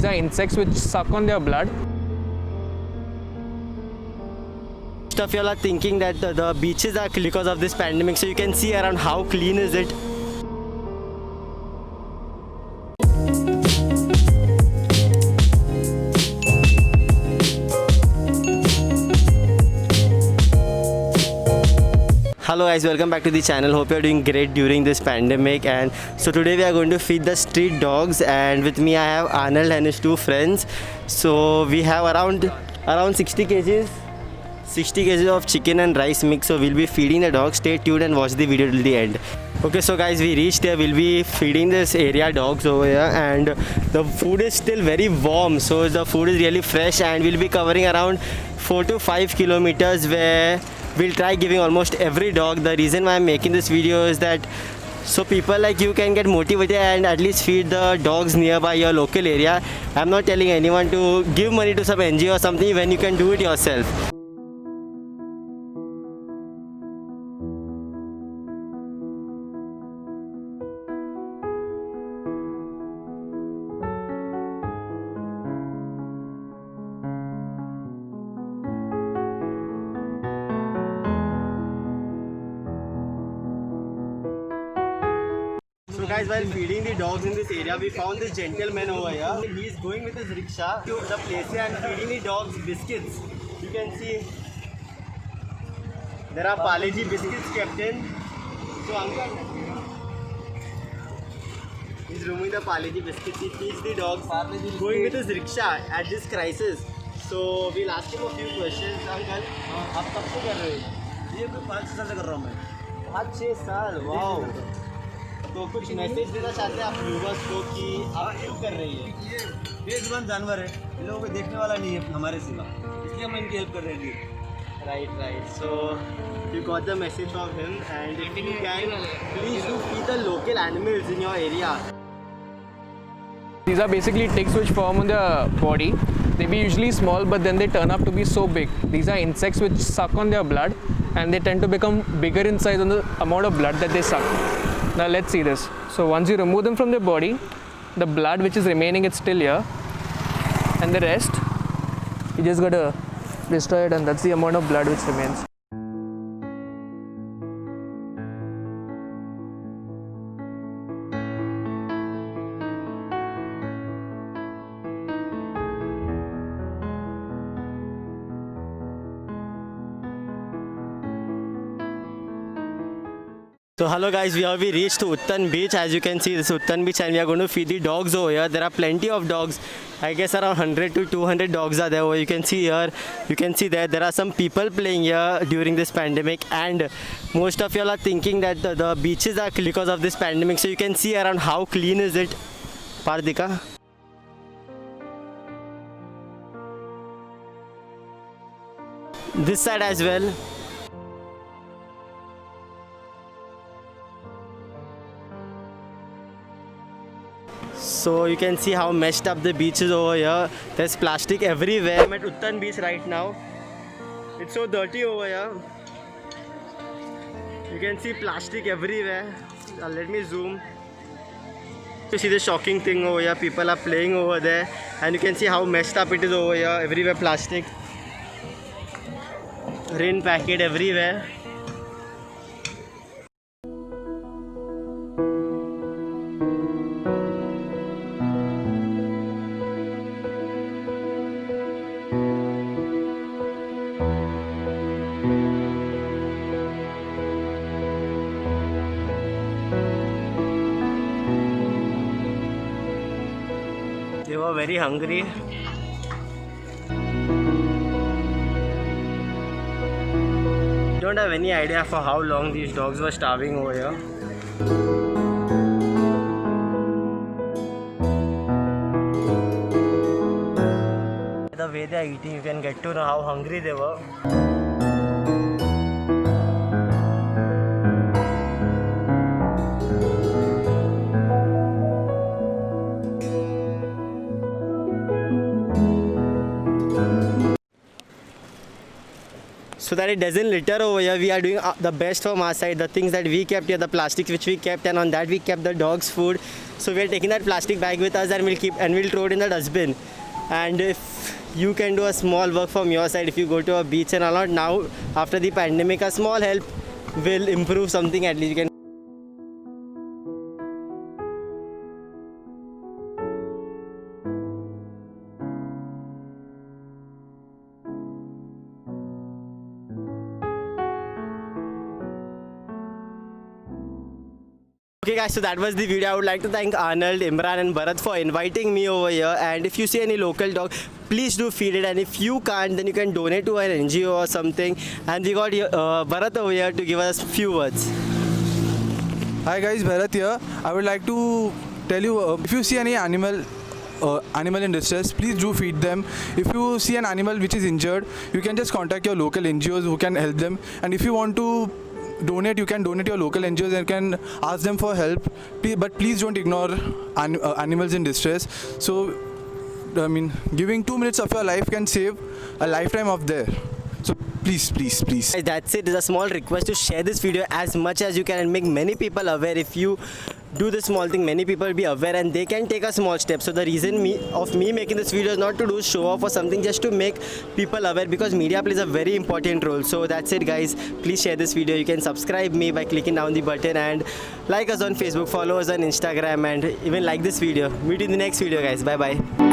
These are insects which suck on their blood. Most of y'all are thinking that the beaches are clean because of this pandemic, so you can see around how clean is it. Hello guys, welcome back to the channel. Hope you're doing great during this pandemic. And so today we are going to feed the street dogs, and with me I have Arnold and his two friends. So we have around 60 kgs of chicken and rice mix, so we'll be feeding the dogs. Stay tuned and watch the video till the end. Okay, so guys, we reached there. We'll be feeding this area dogs over here, and the food is still very warm, so the food is really fresh, and we'll be covering around 4 to 5 kilometers where we'll try giving almost every dog. The reason why I'm making this video is that so people like you can get motivated and at least feed the dogs nearby your local area. I'm not telling anyone to give money to some NGO or something when you can do it yourself. So guys, while feeding the dogs in this area, we found this gentleman over here. He's going with his rickshaw to the place and feeding the dogs biscuits. You can see there are Parle-G biscuits kept in. So uncle, he's removing the Parle-G biscuits. He feeds the dogs going with his rickshaw at this crisis. So we'll ask him a few questions. Uncle, आप कब से कर रहे हो? ये कोई 5-6 साल से कर रहा हूँ मैं। 5-6 साल, वाओ। तो कुछ मैसेज देना चाहते हैं आप व्यूवर्स को कि आप क्यों कर रही है? ये बेजुबान जानवर है, इन लोगों को देखने वाला नहीं है हमारे सिवा, इसलिए हम इनकी हेल्प कर रहे हैं। Right. So you got the message from him, and if you can, please do feed the local animals in your area. These are basically ticks which form on their body. They be usually small, but then they turn up to be so big. These are insects which suck on their blood, and they tend to become bigger in size on the amount of blood that they suck. Now let's see this. So once you remove them from their body, the blood which is remaining is still here, and the rest you just gotta destroy it, and that's the amount of blood which remains. So hello guys, we have reached to Uttan Beach. As you can see, this is Uttan Beach, and we are going to feed the dogs over here. There are plenty of dogs. I guess around 100 to 200 dogs are there. You can see here, you can see there are some people playing here during this pandemic, and most of y'all are thinking that the beaches are clean because of this pandemic, so you can see around how clean is it. Pardika. This side as well. So you can see how messed up the beach is over here. There's plastic everywhere. I'm at Uttan Beach right now. It's so dirty over here. You can see plastic everywhere. Let me zoom. You see the shocking thing over here. People are playing over there, and you can see how messed up it is over here. Everywhere plastic. Rain packet everywhere. They were very hungry. Don't have any idea for how long these dogs were starving over here. The way they are eating, you can get to know how hungry they were. so that it doesn't litter over here. We are doing the best from our side. The things that we kept here, the plastics which we kept, and on that we kept the dog's food. So we are taking that plastic bag with us, and we'll throw it in the dustbin. And if you can do a small work from your side, if you go to a beach and a lot now after the pandemic, a small help will improve something. At least you can. Okay guys, so that was the video. I would like to thank Arnold, Imran and Bharat for inviting me over here. And if you see any local dog, please do feed it. And if you can't, then you can donate to an NGO or something. And we got Bharat over here to give us a few words. Hi guys, Bharat here. I would like to tell you, if you see any animal in distress, please do feed them. If you see an animal which is injured, you can just contact your local NGOs who can help them. And if you want to donate, you can donate your local NGOs and can ask them for help. But please don't ignore animals in distress. So, I mean, giving 2 minutes of your life can save a lifetime of there. So please. That's it. It's a small request to share this video as much as you can and make many people aware. If you do this small thing, many people will be aware and they can take a small step. So the reason of me making this video is not to do show off or something, just to make people aware, because media plays a very important role. So that's it guys. Please share this video. You can subscribe me by clicking down the button and like us on Facebook, follow us on Instagram, and even like this video. Meet you in the next video guys. Bye bye.